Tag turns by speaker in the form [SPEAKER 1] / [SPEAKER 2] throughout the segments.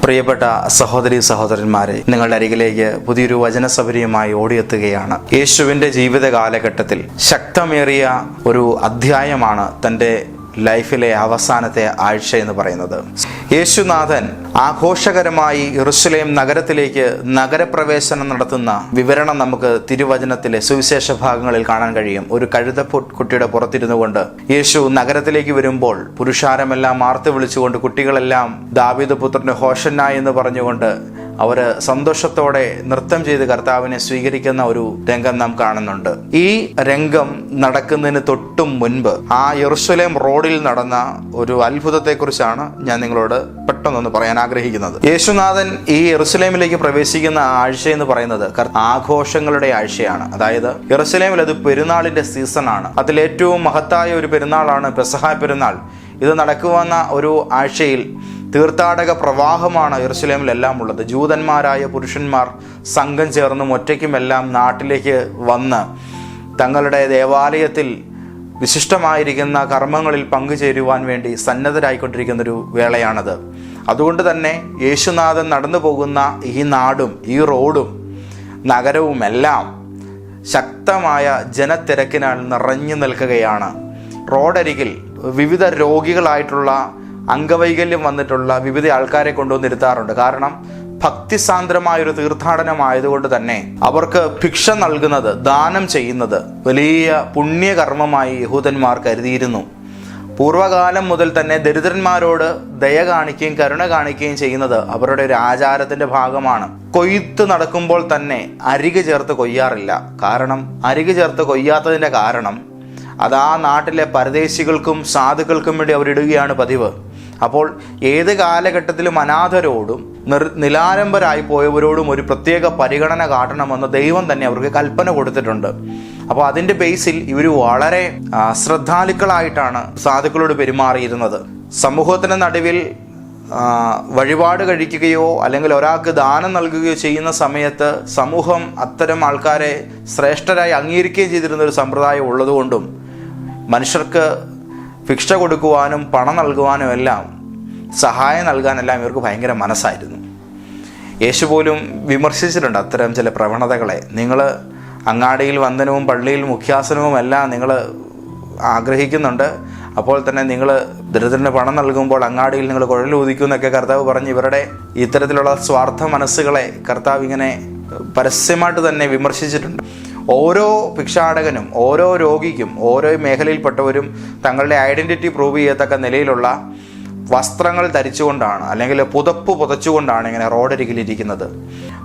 [SPEAKER 1] പ്രിയപ്പെട്ട സഹോദരീ സഹോദരന്മാരെ, നിങ്ങളുടെ അരികിലേക്ക് പുതിയൊരു വചനസബരിയുമായി ഓടിയെത്തുകയാണ്. യേശുവിൻ്റെ ജീവിത കാലഘട്ടത്തിൽ ശക്തമേറിയ ഒരു അധ്യായമാണ് തൻ്റെ ലൈഫിലെ അവസാനത്തെ ആഴ്ച എന്ന് പറയുന്നത്. യേശുനാഥൻ ആഘോഷകരമായി യെരുശലേം നഗരത്തിലേക്ക് നഗരപ്രവേശനം നടത്തുന്ന വിവരണം നമുക്ക് തിരുവചനത്തിലെ സുവിശേഷ ഭാഗങ്ങളിൽ കാണാൻ കഴിയും. ഒരു കഴുതക്കുട്ടിയുടെ പുറത്തിരുന്നു കൊണ്ട് യേശു നഗരത്തിലേക്ക് വരുമ്പോൾ പുരുഷാരമെല്ലാം ആർത്ത് വിളിച്ചുകൊണ്ട്, കുട്ടികളെല്ലാം ദാവീദ് പുത്രന് ഹോശന്ന എന്ന് പറഞ്ഞുകൊണ്ട് അവർ സന്തോഷത്തോടെ നൃത്തം ചെയ്ത് കർത്താവിനെ സ്വീകരിക്കുന്ന ഒരു രംഗം നാം കാണുന്നുണ്ട്. ഈ രംഗം നടക്കുന്നതിന് തൊട്ടും മുൻപ് ആ യെരുശലേം റോഡിൽ നടന്ന ഒരു അത്ഭുതത്തെക്കുറിച്ചാണ് ഞാൻ നിങ്ങളോട് പെട്ടെന്നൊന്ന് പറയാൻ ആഗ്രഹിക്കുന്നത്. യേശുനാഥൻ ഈ യെരുശലേമിലേക്ക് പ്രവേശിക്കുന്ന ആഴ്ച എന്ന് പറയുന്നത് ആഘോഷങ്ങളുടെ ആഴ്ചയാണ്. അതായത് യെരുശലേമിൽ അത് പെരുന്നാളിന്റെ സീസണാണ്. അതിലേറ്റവും മഹത്തായ ഒരു പെരുന്നാളാണ് പെസഹ പെരുന്നാൾ. ഇത് നടക്കുവന്ന ഒരു ആഴ്ചയിൽ തീർത്ഥാടക പ്രവാഹമാണ് യെരുശലേമിലെല്ലാം ഉള്ളത്. ജൂതന്മാരായ പുരുഷന്മാർ സംഘം ചേർന്നും ഒറ്റയ്ക്കുമെല്ലാം നാട്ടിലേക്ക് വന്ന് തങ്ങളുടെ ദേവാലയത്തിൽ വിശിഷ്ടമായിരിക്കുന്ന കർമ്മങ്ങളിൽ പങ്കുചേരുവാൻ വേണ്ടി സന്നദ്ധരായിക്കൊണ്ടിരിക്കുന്നൊരു വേളയാണത്. അതുകൊണ്ട് തന്നെ യേശുനാഥൻ നടന്നു പോകുന്ന ഈ നാടും ഈ റോഡും നഗരവുമെല്ലാം ശക്തമായ ജനത്തിരക്കിനാൽ നിറഞ്ഞു നിൽക്കുകയാണ്. റോഡരികിൽ വിവിധ രോഗികളായിട്ടുള്ള അംഗവൈകല്യം വന്നിട്ടുള്ള വിവിധ ആൾക്കാരെ കൊണ്ടുവന്നിരുത്താറുണ്ട്. കാരണം ഭക്തിസാന്ദ്രമായൊരു തീർത്ഥാടനമായതുകൊണ്ട് തന്നെ അവർക്ക് ഭിക്ഷ നൽകുന്നത്, ദാനം ചെയ്യുന്നത് വലിയ പുണ്യകർമ്മമായി യഹൂദന്മാർ കരുതിയിരുന്നു. പൂർവ്വകാലം മുതൽ തന്നെ ദരിദ്രന്മാരോട് ദയ കാണിക്കുകയും കരുണ കാണിക്കുകയും ചെയ്യുന്നത് അവരുടെ ഒരു ആചാരത്തിന്റെ ഭാഗമാണ്. കൊയ്ത്ത് നടക്കുമ്പോൾ തന്നെ അരികെ ചേർത്ത് കൊയ്യാറില്ല. കാരണം അരികെ ചേർത്ത് കൊയ്യാത്തതിന്റെ കാരണം അത് ആ നാട്ടിലെ പരദേശികൾക്കും സാധുക്കൾക്കും വേണ്ടി അവരിടുകയാണ് പതിവ്. അപ്പോൾ ഏത് കാലഘട്ടത്തിലും അനാഥരോടും നിലാരംഭരായി പോയവരോടും ഒരു പ്രത്യേക പരിഗണന കാട്ടണമെന്ന് ദൈവം തന്നെ അവർക്ക് കൽപ്പന കൊടുത്തിട്ടുണ്ട്. അപ്പോൾ അതിൻ്റെ ബേസിൽ ഇവർ വളരെ ശ്രദ്ധാലുക്കളായിട്ടാണ് സാധുക്കളോട് പെരുമാറിയിരുന്നത്. സമൂഹത്തിന് നടുവിൽ വഴിപാട് കഴിക്കുകയോ അല്ലെങ്കിൽ ഒരാൾക്ക് ദാനം നൽകുകയോ ചെയ്യുന്ന സമയത്ത് സമൂഹം അത്തരം ആൾക്കാരെ ശ്രേഷ്ഠരായി അംഗീകരിക്കുകയും ചെയ്തിരുന്ന ഒരു സമ്പ്രദായം ഉള്ളതുകൊണ്ടും മനുഷ്യർക്ക് ഭിക്ഷ കൊടുക്കുവാനും പണം നൽകുവാനും എല്ലാം സഹായം നൽകാനെല്ലാം ഇവർക്ക് ഭയങ്കര മനസ്സായിരുന്നു. യേശു പോലും വിമർശിച്ചിട്ടുണ്ട് അത്തരം ചില പ്രവണതകളെ. നിങ്ങൾ അങ്ങാടിയിൽ വന്ദനവും പള്ളിയിൽ മുഖ്യാസനവും എല്ലാം നിങ്ങൾ ആഗ്രഹിക്കുന്നുണ്ട്, അപ്പോൾ തന്നെ നിങ്ങൾ ദരിദ്രന് പണം നൽകുമ്പോൾ അങ്ങാടിയിൽ നിങ്ങൾ കുഴലൂതിക്കും എന്നൊക്കെ കർത്താവ് പറഞ്ഞ് ഇവരുടെ ഇത്തരത്തിലുള്ള സ്വാർത്ഥ മനസ്സുകളെ കർത്താവ് ഇങ്ങനെ പരസ്യമായിട്ട് തന്നെ വിമർശിച്ചിട്ടുണ്ട്. ഓരോ ഭിക്ഷാടകനും ഓരോ രോഗിക്കും ഓരോ മേഖലയിൽപ്പെട്ടവരും തങ്ങളുടെ ഐഡൻറ്റിറ്റി പ്രൂവ് ചെയ്യത്തക്ക നിലയിലുള്ള വസ്ത്രങ്ങൾ ധരിച്ചുകൊണ്ടാണ് അല്ലെങ്കിൽ പുതപ്പ് പുതച്ചുകൊണ്ടാണ് ഇങ്ങനെ റോഡരികിലിരിക്കുന്നത്.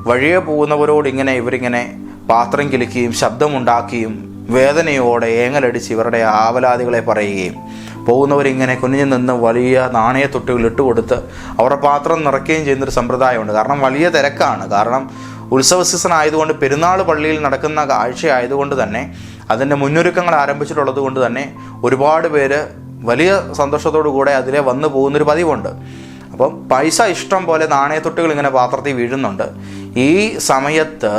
[SPEAKER 1] വഴിയെ പോകുന്നവരോട് ഇവരിങ്ങനെ പാത്രം കിലുക്കുകയും ശബ്ദമുണ്ടാക്കുകയും വേദനയോടെ ഏങ്ങലടിച്ച് ഇവരുടെ ആവലാതികളെ പറയുകയും പോകുന്നവരിങ്ങനെ കുനിഞ്ഞു നിന്ന് വലിയ നാണയത്തൊട്ടുകൾ ഇട്ടുകൊടുത്ത് അവരുടെ പാത്രം നിറയ്ക്കുകയും ചെയ്യുന്നൊരു സമ്പ്രദായമുണ്ട്. കാരണം വലിയ തിരക്കാണ്. കാരണം ഉത്സവ സീസൺ ആയതുകൊണ്ട്, പെരുന്നാൾ പള്ളിയിൽ നടക്കുന്ന ആഴ്ച ആയതുകൊണ്ട് തന്നെ അതിൻ്റെ മുന്നൊരുക്കങ്ങൾ ആരംഭിച്ചിട്ടുള്ളത് കൊണ്ട് തന്നെ ഒരുപാട് പേര് വലിയ സന്തോഷത്തോടു കൂടെ അതിലെ വന്നു പോകുന്നൊരു പതിവുണ്ട്. അപ്പം പൈസ ഇഷ്ടം പോലെ നാണയത്തൊട്ടുകൾ ഇങ്ങനെ പാത്രത്തിൽ വീഴുന്നുണ്ട്. ഈ സമയത്ത്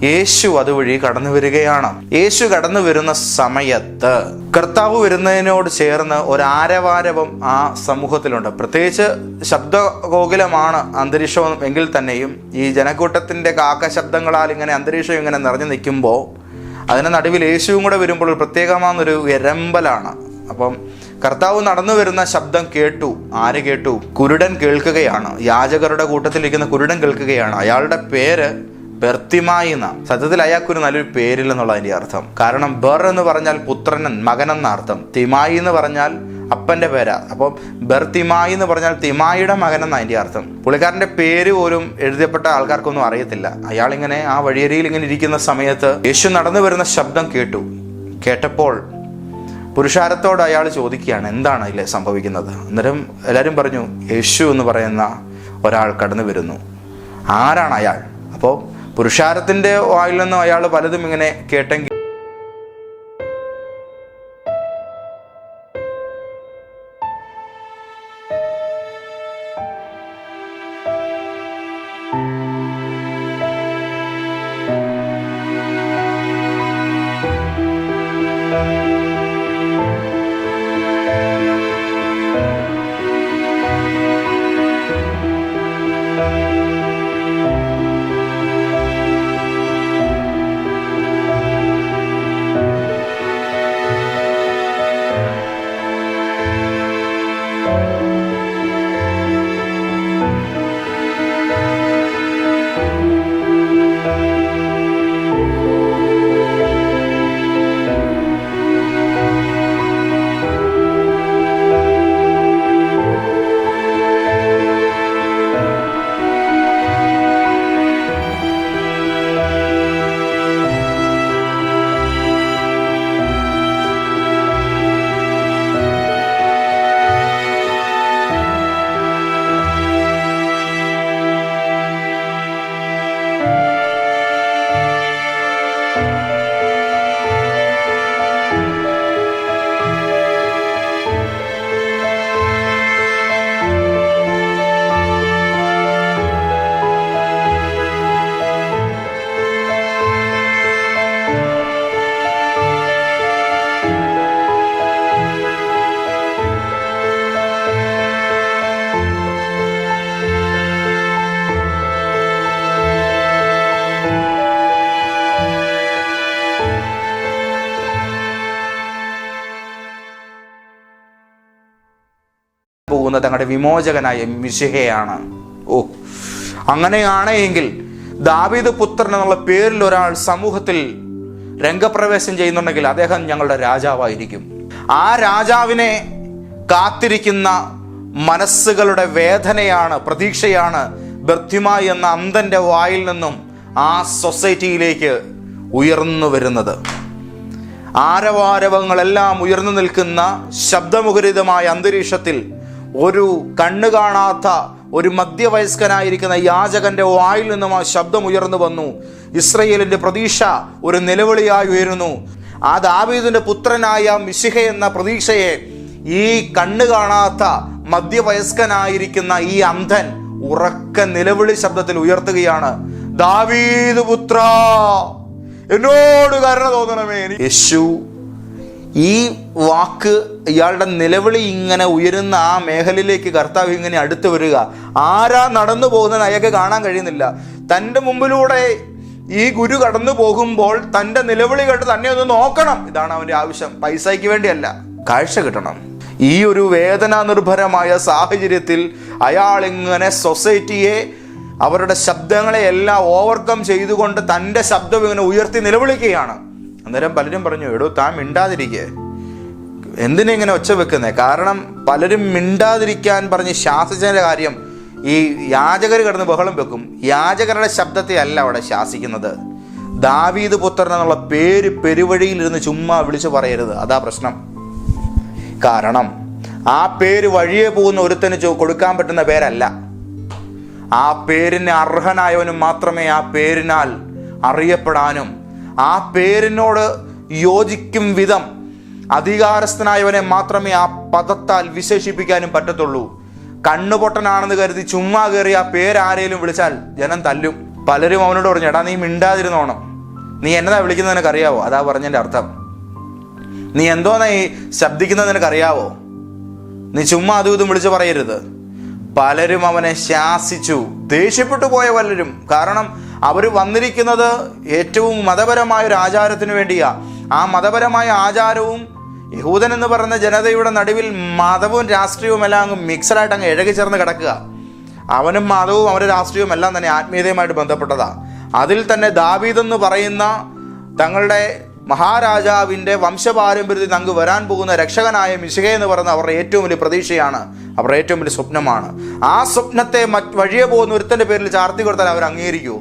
[SPEAKER 1] യേശു അതുവഴി കടന്നു വരികയാണ്. യേശു കടന്നു വരുന്ന സമയത്ത് കർത്താവ് വരുന്നതിനോട് ചേർന്ന് ഒരാരവാരവം ആ സമൂഹത്തിലുണ്ട്. പ്രത്യേകിച്ച് ശബ്ദകോകിലമാണ് അന്തരീക്ഷം എങ്കിൽ തന്നെയും ഈ ജനക്കൂട്ടത്തിൻ്റെ കാക്ക ശബ്ദങ്ങളാൽ ഇങ്ങനെ അന്തരീക്ഷം ഇങ്ങനെ നിറഞ്ഞു നിൽക്കുമ്പോൾ അതിന് നടുവിൽ യേശുവും കൂടെ വരുമ്പോൾ ഒരു പ്രത്യേകമായൊരു എരമ്പലാണ്. അപ്പം കർത്താവ് നടന്നു വരുന്ന ശബ്ദം കേട്ടു. ആര് കേട്ടു? കുരുടൻ കേൾക്കുകയാണ്. യാചകരുടെ കൂട്ടത്തിലിരിക്കുന്ന കുരുടൻ കേൾക്കുകയാണ്. അയാളുടെ പേര് ബർത്തിമായി എന്ന. സത്യത്തിൽ അയാൾക്കൊരു നല്ലൊരു പേരില്ലെന്നുള്ള അതിൻ്റെ അർത്ഥം. കാരണം ബർ എന്ന് പറഞ്ഞാൽ പുത്രൻ, മകൻ എന്ന അർത്ഥം. തിമായി എന്ന് പറഞ്ഞാൽ അപ്പൻ്റെ പേരാ. അപ്പം ബർത്തിമായി എന്ന് പറഞ്ഞാൽ തിമായിയുടെ മകൻ എന്ന അതിൻ്റെ അർത്ഥം. പുള്ളിക്കാരൻ്റെ പേര് പോലും എഴുതപ്പെട്ട ആൾക്കാർക്കൊന്നും അറിയത്തില്ല. അയാളിങ്ങനെ ആ വഴിയരിയിൽ ഇങ്ങനെ ഇരിക്കുന്ന സമയത്ത് യേശു നടന്നു വരുന്ന ശബ്ദം കേട്ടു. കേട്ടപ്പോൾ പുരുഷാരത്തോട് അയാൾ ചോദിക്കുകയാണ്, എന്താണ് ഇതിൽ സംഭവിക്കുന്നത്? അന്നേരം എല്ലാവരും പറഞ്ഞു, യേശു എന്ന് പറയുന്ന ഒരാൾ കടന്നു വരുന്നു. ആരാണ് അയാൾ? അപ്പോൾ പുരുഷാരത്തിൻ്റെ വായിൽ നിന്നും അയാൾ പലതും ഇങ്ങനെ കേട്ടെങ്കിൽ പോകുന്ന തങ്ങളുടെ വിമോചകനായ മിശിഹയാണ്. അങ്ങനെയാണ് എങ്കിൽ ദാവീദ് പുത്രൻ എന്നുള്ള പേരിൽ ഒരാൾ സമൂഹത്തിൽ രംഗപ്രവേശം ചെയ്യുന്നുണ്ടെങ്കിൽ അദ്ദേഹം ഞങ്ങളുടെ രാജാവായിരിക്കും. ആ രാജാവിനെ കാത്തിരിക്കുന്ന മനസ്സുകളുടെ വേദനയാണ്, പ്രതീക്ഷയാണ് ബർത്തിമായി എന്ന അന്ധന്റെ വായിൽ നിന്നും ആ സൊസൈറ്റിയിലേക്ക് ഉയർന്നു വരുന്നത്. ആരവാരവങ്ങളെല്ലാം ഉയർന്നു നിൽക്കുന്ന ശബ്ദമുഖരിതമായ അന്തരീക്ഷത്തിൽ ഒരു കണ്ണു കാണാത്ത ഒരു മധ്യവയസ്കനായിരിക്കുന്ന യാചകന്റെ വായിൽ നിന്നും ആ ശബ്ദം ഉയർന്നു വന്നു. ഇസ്രയേലിന്റെ പ്രതീക്ഷ ഒരു നിലവിളിയായി ഉയരുന്നു. ആ ദാവീദിന്റെ പുത്രനായ മിശിഹ എന്ന പ്രതീക്ഷയെ ഈ കണ്ണു കാണാത്ത മധ്യവയസ്കനായിരിക്കുന്ന ഈ അന്ധൻ ഉറക്ക നിലവിളി ശബ്ദത്തിൽ ഉയർത്തുകയാണ്. ദാവീദ് പുത്ര, എന്നോട് കരുണ തോന്നണമേ. യേശു ഈ വാക്ക്, ഇയാളുടെ നിലവിളി ഇങ്ങനെ ഉയരുന്ന ആ മേഖലയിലേക്ക് കർത്താവ് ഇങ്ങനെ അടുത്ത് വരിക. ആരാ നടന്നു പോകുന്നത് അയാൾക്ക് കാണാൻ കഴിയുന്നില്ല. തൻ്റെ മുമ്പിലൂടെ ഈ ഗുരു കടന്നു പോകുമ്പോൾ തൻ്റെ നിലവിളി കേട്ട് തന്നെ ഒന്ന് നോക്കണം. ഇതാണ് അവൻ്റെ ആവശ്യം. പൈസയ്ക്ക് വേണ്ടിയല്ല, കാഴ്ച കിട്ടണം. ഈ ഒരു വേദനാ നിർഭരമായ സാഹചര്യത്തിൽ അയാൾ ഇങ്ങനെ സൊസൈറ്റിയെ, അവരുടെ ശബ്ദങ്ങളെ എല്ലാം ഓവർകം ചെയ്തുകൊണ്ട് തൻ്റെ ശബ്ദം ഇങ്ങനെ ഉയർത്തി നിലവിളിക്കുകയാണ്. അന്നേരം പലരും പറഞ്ഞു, എടോ താൻ മിണ്ടാതിരിക്കേ, എന്തിനെങ്ങനെ ഒച്ച വെക്കുന്നേ? കാരണം പലരും മിണ്ടാതിരിക്കാൻ പറഞ്ഞ് ശാസിച്ചതിൻ്റെ കാര്യം, ഈ യാചകർ കിടന്ന് ബഹളം വെക്കും. യാചകരുടെ ശബ്ദത്തെ അല്ല അവിടെ ശാസിക്കുന്നത്. ദാവീദ് പുത്രൻ എന്നുള്ള പേര് പെരുവഴിയിലിരുന്ന് ചുമ്മാ വിളിച്ചു പറയരുത്. അതാ പ്രശ്നം. കാരണം ആ പേര് വഴിയെ പോകുന്ന ഒരുത്തന് കൊടുക്കാൻ പറ്റുന്ന പേരല്ല. ആ പേരിന് അർഹനായവനും മാത്രമേ ആ പേരിനാൽ അറിയപ്പെടാനും ആ പേരിനോട് യോജിക്കും വിധം അധികാരസ്ഥനായവനെ മാത്രമേ ആ പദത്താൽ വിശേഷിപ്പിക്കാനും പറ്റത്തുള്ളൂ. കണ്ണുപൊട്ടനാണെന്ന് കരുതി ചുമ്മാ കയറി ആ പേരാരേലും വിളിച്ചാൽ ജനം തല്ലും. പലരും അവനോട് പറഞ്ഞു, എടാ നീ മിണ്ടാതിരുന്നോണം, നീ എന്നതാ വിളിക്കുന്നത് നിനക്കറിയാവോ? അതാ പറഞ്ഞതിൻ്റെ അർത്ഥം. നീ എന്തോന്നാ ഈ ശബ്ദിക്കുന്നത് നിനക്കറിയാവോ? നീ ചുമ്മാ അതും ഇതും വിളിച്ചു പറയരുത്. പലരും അവനെ ശാസിച്ചു, ദേഷ്യപ്പെട്ടു പോയ പലരും. കാരണം അവർ വന്നിരിക്കുന്നത് ഏറ്റവും മതപരമായ ഒരു ആചാരത്തിന് വേണ്ടിയാ. ആ മതപരമായ ആചാരവും യഹൂദൻ എന്ന് പറയുന്ന ജനതയുടെ നടുവിൽ മതവും രാഷ്ട്രീയവും എല്ലാം അങ്ങ് മിക്സഡായിട്ട് അങ്ങ് ഇഴകി ചേർന്ന് കിടക്കുക. അവനും മതവും അവരുടെ രാഷ്ട്രീയവും എല്ലാം തന്നെ ആത്മീയതയുമായിട്ട് ബന്ധപ്പെട്ടതാ. അതിൽ തന്നെ ദാവീദ് എന്ന് പറയുന്ന തങ്ങളുടെ മഹാരാജാവിൻ്റെ വംശപാരമ്പര്യത്തിൽ അങ്ങ് വരാൻ പോകുന്ന രക്ഷകനായ മിശിഹ എന്ന് പറയുന്ന അവരുടെ ഏറ്റവും വലിയ പ്രതീക്ഷയാണ്, അവരുടെ ഏറ്റവും വലിയ സ്വപ്നമാണ്. ആ സ്വപ്നത്തെ വഴിയെ പോകുന്ന ഒരുത്തൻ്റെ പേരിൽ ചാർത്തി കൊടുത്താൽ അവർ അംഗീകരിക്കുമോ?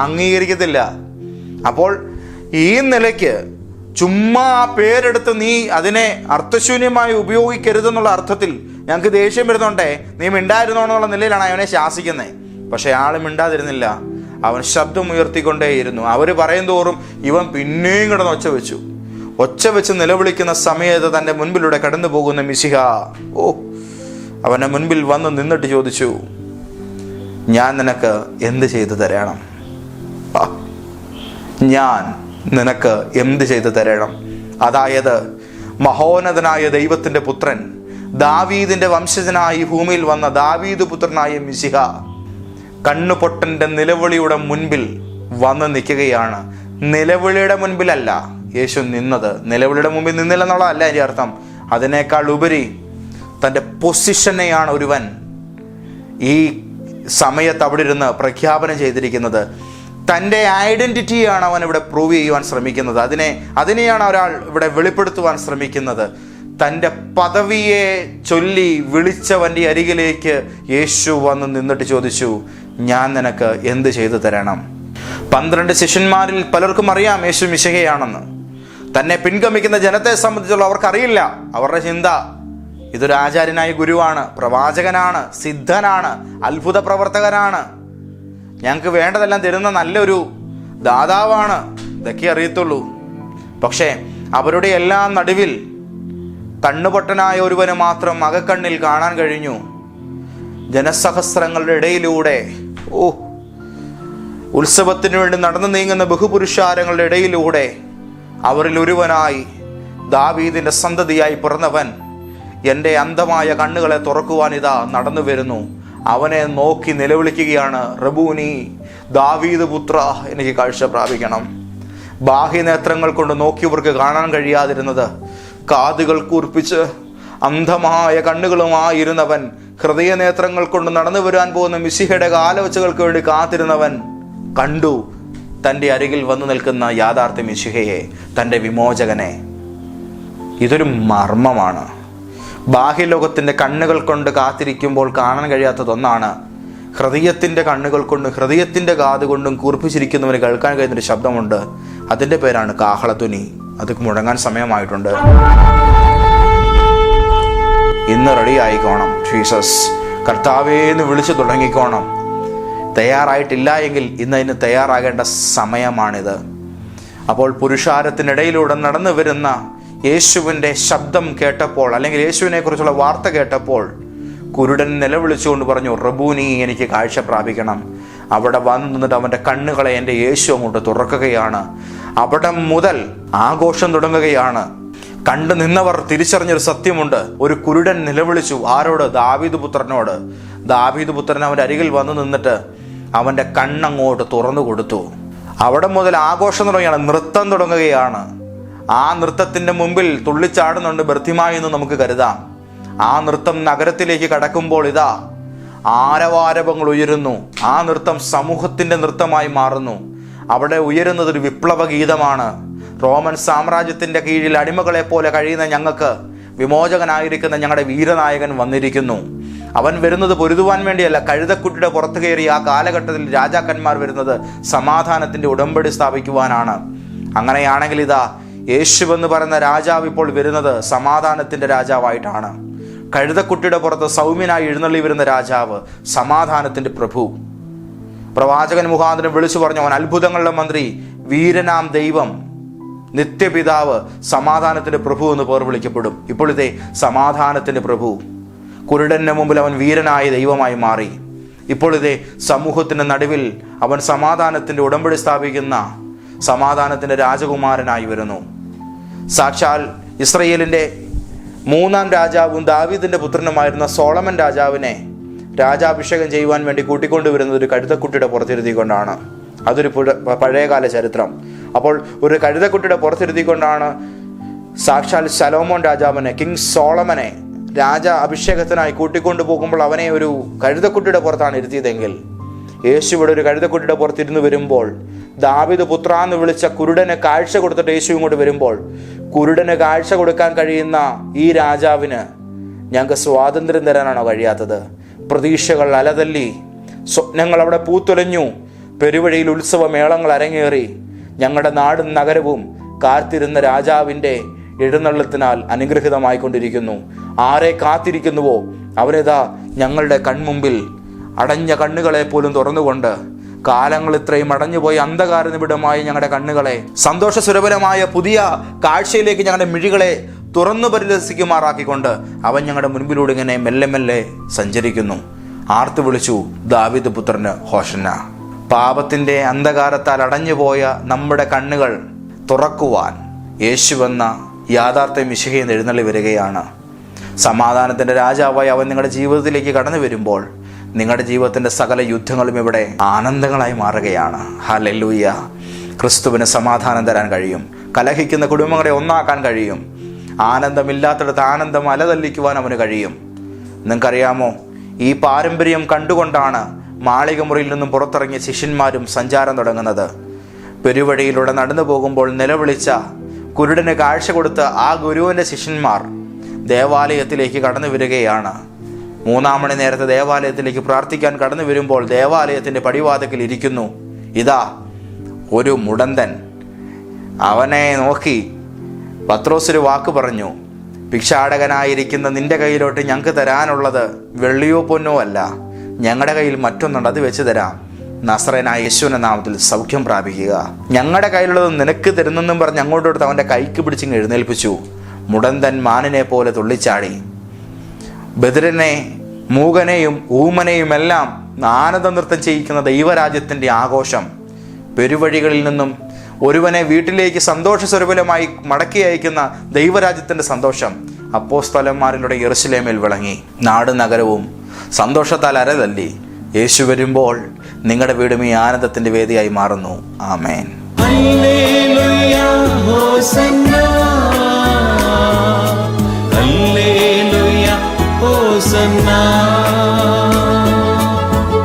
[SPEAKER 1] അംഗീകരിക്കത്തില്ല. അപ്പോൾ ഈ നിലയ്ക്ക് ചുമ്മാ ആ പേരെടുത്ത് നീ അതിനെ അർത്ഥശൂന്യമായി ഉപയോഗിക്കരുതെന്നുള്ള അർത്ഥത്തിൽ ഞങ്ങൾക്ക് ദേഷ്യം വരുന്നുണ്ടേ, നീ മിണ്ടായിരുന്നോന്നുള്ള നിലയിലാണ് അവനെ ശാസിക്കുന്നത്. പക്ഷെ ആൾ മിണ്ടാതിരുന്നില്ല, അവൻ ശബ്ദം ഉയർത്തിക്കൊണ്ടേയിരുന്നു. അവർ പറയും തോറും ഇവൻ പിന്നെയും കിടന്ന് ഒച്ച വെച്ച് നിലവിളിക്കുന്ന സമയത്ത് തൻ്റെ മുൻപിലൂടെ കടന്നു പോകുന്ന മിശിഹ അവൻ്റെ മുൻപിൽ വന്ന് നിന്നിട്ട് ചോദിച്ചു, ഞാൻ നിനക്ക് എന്ത് ചെയ്തു തരണം? ഞാൻ നിനക്ക് എന്ത് ചെയ്തു തരണം? അതായത് മഹോന്നതനായ ദൈവത്തിൻ്റെ പുത്രൻ, ദാവീദിൻ്റെ വംശജനായി ഭൂമിയിൽ വന്ന ദാവീദ് പുത്രനായ മിശിഹ കണ്ണുപൊട്ടൻ്റെ നിലവിളിയുടെ മുൻപിൽ വന്ന് നിൽക്കുകയാണ്. നിലവിളിയുടെ മുൻപിലല്ല യേശു നിന്നത്. നിലവിളിയുടെ മുമ്പിൽ നിന്നില്ലെന്നുള്ളതല്ല അതിൻ്റെ അർത്ഥം. അതിനേക്കാൾ ഉപരി തൻ്റെ പൊസിഷനെയാണ് ഒരുവൻ ഈ സമയത്ത് അവിടെ ഇരുന്ന് പ്രഖ്യാപനം ചെയ്തിരിക്കുന്നത്. തൻ്റെ ഐഡൻറ്റിറ്റിയാണ് അവൻ ഇവിടെ പ്രൂവ് ചെയ്യുവാൻ ശ്രമിക്കുന്നത്. അതിനെയാണ് ഒരാൾ ഇവിടെ വെളിപ്പെടുത്തുവാൻ ശ്രമിക്കുന്നത്. തൻ്റെ പദവിയെ ചൊല്ലി വിളിച്ചവൻ്റെ അരികിലേക്ക് യേശു വന്ന് നിന്നിട്ട് ചോദിച്ചു, ഞാൻ നിനക്ക് എന്ത് ചെയ്തു തരണം? 12 ശിഷ്യന്മാരിൽ പലർക്കും അറിയാം യേശു മിശിഹയാണെന്ന്. തന്നെ പിൻഗമിക്കുന്ന ജനത്തെ സംബന്ധിച്ചുള്ള അവർക്കറിയില്ല. അവരുടെ ചിന്ത, ഇതൊരു ആചാര്യനായ ഗുരുവാണ്, പ്രവാചകനാണ്, സിദ്ധനാണ്, അത്ഭുത പ്രവർത്തകനാണ്, ഞങ്ങൾക്ക് വേണ്ടതെല്ലാം തരുന്ന നല്ലൊരു ദാതാവാണ്, ഇതൊക്കെ അറിയത്തുള്ളൂ. പക്ഷേ അവരുടെ എല്ലാം നടുവിൽ കണ്ണുപൊട്ടനായ ഒരുവന് മാത്രം അകക്കണ്ണിൽ കാണാൻ കഴിഞ്ഞു. ജനസഹസ്രങ്ങളുടെ ഇടയിലൂടെ ഉത്സവത്തിന് വേണ്ടി നടന്നു നീങ്ങുന്ന ബഹുപുരുഷാരങ്ങളുടെ ഇടയിലൂടെ അവരിൽ ഒരുവനായി ദാവീദിന്റെ സന്തതിയായി പിറന്നവൻ എൻ്റെ അന്ധമായ കണ്ണുകളെ തുറക്കുവാൻ ഇതാ നടന്നു വരുന്നു. അവനെ നോക്കി നിലവിളിക്കുകയാണ്, റബൂനി, ദാവീദ് പുത്ര, എനിക്ക് കാഴ്ച പ്രാപിക്കണം. ബാഹ്യനേത്രങ്ങൾ കൊണ്ട് നോക്കിയവർക്ക് കാണാൻ കഴിയാതിരുന്നത് കാതുകൾ കൂർപ്പിച്ച് അന്ധമായ കണ്ണുകളുമായിരുന്നവൻ, ഹൃദയനേത്രങ്ങൾ കൊണ്ട് നടന്നു വരാൻ പോകുന്ന മിശിഹയുടെ കാലവച്ചകൾക്ക് വേണ്ടി കാത്തിരുന്നവൻ കണ്ടു തൻ്റെ അരികിൽ വന്നു നിൽക്കുന്ന യാഥാർത്ഥ്യ മിശിഹയെ, തൻ്റെ വിമോചകനെ. ഇതൊരു മർമ്മമാണ്. ബാഹ്യലോകത്തിൻ്റെ കണ്ണുകൾ കൊണ്ട് കാത്തിരിക്കുമ്പോൾ കാണാൻ കഴിയാത്തതൊന്നാണ് ഹൃദയത്തിൻ്റെ കണ്ണുകൾ കൊണ്ടും ഹൃദയത്തിൻ്റെ കാത് കൊണ്ടും കൂർപ്പിച്ചിരിക്കുന്നവന് കേൾക്കാൻ കഴിയുന്നൊരു ശബ്ദമുണ്ട്. അതിൻ്റെ പേരാണ് കാഹളധ്വനി. അത് മുഴങ്ങാൻ സമയമായിട്ടുണ്ട്. ഇന്ന് റെഡി ആയിക്കോണം. ജീസസ് കർത്താവേ എന്ന് വിളിച്ചു തുടങ്ങിക്കോണം. തയ്യാറായിട്ടില്ല എങ്കിൽ ഇന്ന് അതിന് തയ്യാറാകേണ്ട സമയമാണിത്. അപ്പോൾ പുരുഷാരത്തിനിടയിലൂടെ നടന്നു വരുന്ന യേശുവിൻ്റെ ശബ്ദം കേട്ടപ്പോൾ, അല്ലെങ്കിൽ യേശുവിനെ കുറിച്ചുള്ള വാർത്ത കേട്ടപ്പോൾ, കുരുടൻ നിലവിളിച്ചുകൊണ്ട് പറഞ്ഞു, റബൂനി, എനിക്ക് കാഴ്ച പ്രാപിക്കണം. അവിടെ വന്നു നിന്നിട്ട് അവൻ്റെ കണ്ണുകളെ എൻ്റെ യേശു അങ്ങോട്ട് തുറക്കുകയാണ്. അവിടെ മുതൽ ആഘോഷം തുടങ്ങുകയാണ്. കണ്ടു നിന്നവർ തിരിച്ചറിഞ്ഞൊരു സത്യമുണ്ട്. ഒരു കുരുടൻ നിലവിളിച്ചു. ആരോട്? ദാവീദ് പുത്രനോട്. ദാവീദ് പുത്രൻ അവൻ്റെ അരികിൽ വന്നു നിന്നിട്ട് അവൻ്റെ കണ്ണങ്ങോട്ട് തുറന്നു കൊടുത്തു. അവിടെ മുതൽ ആഘോഷം തുടങ്ങുകയാണ്, നൃത്തം തുടങ്ങുകയാണ്. ആ നൃത്തത്തിൻ്റെ മുമ്പിൽ തുള്ളിച്ചാടുന്നുണ്ട് ബർത്തിമായി എന്ന് നമുക്ക് കരുതാം. ആ നൃത്തം നഗരത്തിലേക്ക് കടക്കുമ്പോൾ ഇതാ ആരവാരവങ്ങൾ ഉയരുന്നു. ആ നൃത്തം സമൂഹത്തിൻ്റെ നൃത്തമായി മാറുന്നു. അവിടെ ഉയരുന്നത് ഒരു വിപ്ലവ ഗീതമാണ്. റോമൻ സാമ്രാജ്യത്തിൻ്റെ കീഴിൽ അടിമകളെ പോലെ കഴിയുന്ന ഞങ്ങൾക്ക് വിമോചകനായിരിക്കുന്ന ഞങ്ങളുടെ വീരനായകൻ വന്നിരിക്കുന്നു. അവൻ വരുന്നത് പൊരുതുവാൻ വേണ്ടിയല്ല. കഴുതക്കുട്ടിയുടെ പുറത്തു കയറി ആ കാലഘട്ടത്തിൽ രാജാക്കന്മാർ വരുന്നത് സമാധാനത്തിൻ്റെ ഉടമ്പടി സ്ഥാപിക്കുവാനാണ്. അങ്ങനെയാണെങ്കിൽ ഇതാ യേശുവെന്ന് പറയുന്ന രാജാവ് ഇപ്പോൾ വരുന്നത് സമാധാനത്തിൻ്റെ രാജാവായിട്ടാണ്. കഴുതക്കുട്ടിയുടെ പുറത്ത് സൗമ്യനായി എഴുന്നള്ളി വരുന്ന രാജാവ്, സമാധാനത്തിൻ്റെ പ്രഭു. പ്രവാചകൻ മുഖാന്തരം വിളിച്ചു പറഞ്ഞു, അവൻ അത്ഭുതങ്ങളുടെ മന്ത്രി, വീരനാം ദൈവം, നിത്യപിതാവ്, സമാധാനത്തിൻ്റെ പ്രഭു എന്ന് പേർ വിളിക്കപ്പെടും. ഇപ്പോൾ ഇതേ സമാധാനത്തിൻ്റെ പ്രഭു. കുരുടന്റെ മുമ്പിൽ അവൻ വീരനായ ദൈവമായി മാറി. ഇപ്പോൾ ഇതേ സമൂഹത്തിൻ്റെ നടുവിൽ അവൻ സമാധാനത്തിൻ്റെ ഉടമ്പടി സ്ഥാപിക്കുന്ന സമാധാനത്തിൻ്റെ രാജകുമാരനായി വരുന്നു. സാക്ഷാൽ ഇസ്രയേലിൻ്റെ മൂന്നാം രാജാവും ദാവീദിൻ്റെ പുത്രനുമായിരുന്ന സോളമൻ രാജാവിനെ രാജാഭിഷേകം ചെയ്യുവാൻ വേണ്ടി കൂട്ടിക്കൊണ്ടുവരുന്നത് ഒരു കഴുതക്കുട്ടിയുടെ പുറത്തിരുത്തിക്കൊണ്ടാണ്. അതൊരു പഴയകാല ചരിത്രം. അപ്പോൾ ഒരു കഴുതക്കുട്ടിയുടെ പുറത്തിരുത്തിക്കൊണ്ടാണ് സാക്ഷാൽ ശലോമോൻ രാജാവിനെ, കിങ് സോളമനെ രാജ അഭിഷേകത്തിനായി കൂട്ടിക്കൊണ്ടു പോകുമ്പോൾ അവനെ ഒരു കഴുതക്കുട്ടിയുടെ പുറത്താണ് ഇരുത്തിയതെങ്കിൽ, യേശു ഇവിടെ ഒരു കഴുതക്കുട്ടിയുടെ പുറത്തിരുന്ന് വരുമ്പോൾ, ദാവീദ് പുത്ര എന്ന് വിളിച്ച കുരുടന് കാഴ്ച കൊടുത്തിട്ട് യേശു ഇങ്ങോട്ട് വരുമ്പോൾ, കുരുടന് കാഴ്ച കൊടുക്കാൻ കഴിയുന്ന ഈ രാജാവിന് ഞങ്ങൾക്ക് സ്വാതന്ത്ര്യം തരാനാണോ കഴിയാത്തത്? പ്രതീക്ഷകൾ അലതല്ലി, സ്വപ്നങ്ങൾ അവിടെ പൂത്തുലഞ്ഞു, പെരുവഴിയിൽ ഉത്സവമേളങ്ങൾ അരങ്ങേറി, ഞങ്ങളുടെ നാടും നഗരവും കാത്തിരുന്ന രാജാവിൻ്റെ എഴുന്നള്ളത്തിനാൽ അനുഗ്രഹിതമായിക്കൊണ്ടിരിക്കുന്നു. ആരെ കാത്തിരിക്കുന്നുവോ അവനിതാ ഞങ്ങളുടെ കൺമുമ്പിൽ അടഞ്ഞ കണ്ണുകളെ പോലും തുറന്നുകൊണ്ട്, കാലങ്ങൾ ഇത്രയും അടഞ്ഞുപോയി അന്ധകാര നിബിഡമായ ഞങ്ങളുടെ കണ്ണുകളെ സന്തോഷസുരഭരമായ പുതിയ കാഴ്ചയിലേക്ക് ഞങ്ങളുടെ മിഴികളെ തുറന്നു പരിലസിക്കുമാറാക്കിക്കൊണ്ട് അവൻ ഞങ്ങളുടെ മുൻപിലൂടെ ഇങ്ങനെ മെല്ലെ മെല്ലെ സഞ്ചരിക്കുന്നു. ആർത്തു വിളിച്ചു, ദാവീദ് പുത്രന് ഹോശന്ന. പാപത്തിൻ്റെ അന്ധകാരത്താൽ അടഞ്ഞുപോയ നമ്മുടെ കണ്ണുകൾ തുറക്കുവാൻ യേശുവെന്ന യാഥാർത്ഥ്യ മിശിഹയിൽ എഴുന്നള്ളി വരികയാണ്. സമാധാനത്തിൻ്റെ രാജാവായി അവൻ നിങ്ങളുടെ ജീവിതത്തിലേക്ക് കടന്നു വരുമ്പോൾ നിങ്ങളുടെ ജീവിതത്തിൻ്റെ സകല യുദ്ധങ്ങളും ഇവിടെ ആനന്ദങ്ങളായി മാറുകയാണ്. ഹല്ലേലൂയ. ക്രിസ്തുവിന് സമാധാനം തരാൻ കഴിയും. കലഹിക്കുന്ന കുടുംബങ്ങളെ ഒന്നാക്കാൻ കഴിയും. ആനന്ദമില്ലാത്തിടത്ത് ആനന്ദം അലതല്ലിക്കുവാൻ അവന് കഴിയും. നിങ്ങൾക്കറിയാമോ, ഈ പാരമ്പര്യം കണ്ടുകൊണ്ടാണ് മാളികമുറിയിൽ നിന്നും പുറത്തിറങ്ങിയ ശിഷ്യന്മാരും സഞ്ചാരം തുടങ്ങുന്നത്. പെരുവഴിയിലൂടെ നടന്നു പോകുമ്പോൾ നിലവിളിച്ച കുരുടന് കാഴ്ച കൊടുത്ത ആ ഗുരുവിൻ്റെ ശിഷ്യന്മാർ ദേവാലയത്തിലേക്ക് കടന്നു വരികയാണ്. 3 മണി നേരത്തെ ദേവാലയത്തിലേക്ക് പ്രാർത്ഥിക്കാൻ കടന്നു വരുമ്പോൾ ദേവാലയത്തിൻ്റെ പടിവാതിക്കൽ ഇരിക്കുന്നു ഇതാ ഒരു മുടന്തൻ. അവനെ നോക്കി പത്രോസ് ഒരു വാക്ക് പറഞ്ഞു, ഭിക്ഷാടകനായിരിക്കുന്ന നിന്റെ കയ്യിലോട്ട് ഞങ്ങൾക്ക് തരാനുള്ളത് വെള്ളിയോ പൊന്നോ അല്ല, ഞങ്ങളുടെ കയ്യിൽ മറ്റൊന്നുണ്ട്, അത് വെച്ച് തരാം. നസറേനായ യേശുവിന്റെ നാമത്തിൽ സൗഖ്യം പ്രാപിക്കുക. ഞങ്ങളുടെ കയ്യിലുള്ളത് നിനക്ക് തരുന്നെന്നും പറഞ്ഞ് അങ്ങോട്ട് കൊടുത്ത് അവൻ്റെ കൈക്ക് പിടിച്ചിങ്ങ് എഴുന്നേൽപ്പിച്ചു. മുടന്തൻ മാനിനെ പോലെ തുള്ളിച്ചാടി. ബദിരനെ, മൂകനെയും ഊമനെയും എല്ലാം ആനന്ദ നൃത്തം ചെയ്യിക്കുന്ന ദൈവരാജ്യത്തിൻ്റെ ആഘോഷം. പെരുവഴികളിൽ നിന്നും ഒരുവനെ വീട്ടിലേക്ക് സന്തോഷസ്വരൂപമായി മടക്കി അയക്കുന്ന ദൈവരാജ്യത്തിൻ്റെ സന്തോഷം അപ്പോസ്തലന്മാരിലൂടെ യെരുശലേമിൽ വിളങ്ങി. നാട് നഗരവും സന്തോഷത്താൽ അരതല്ലി. യേശു വരുമ്പോൾ നിങ്ങളുടെ വീടും ഈ ആനന്ദത്തിൻ്റെ വേദിയായി മാറുന്നു. ആമേൻ. Hallelujah, Hosanna, hallelujah.
[SPEAKER 2] ഹോസന്നാ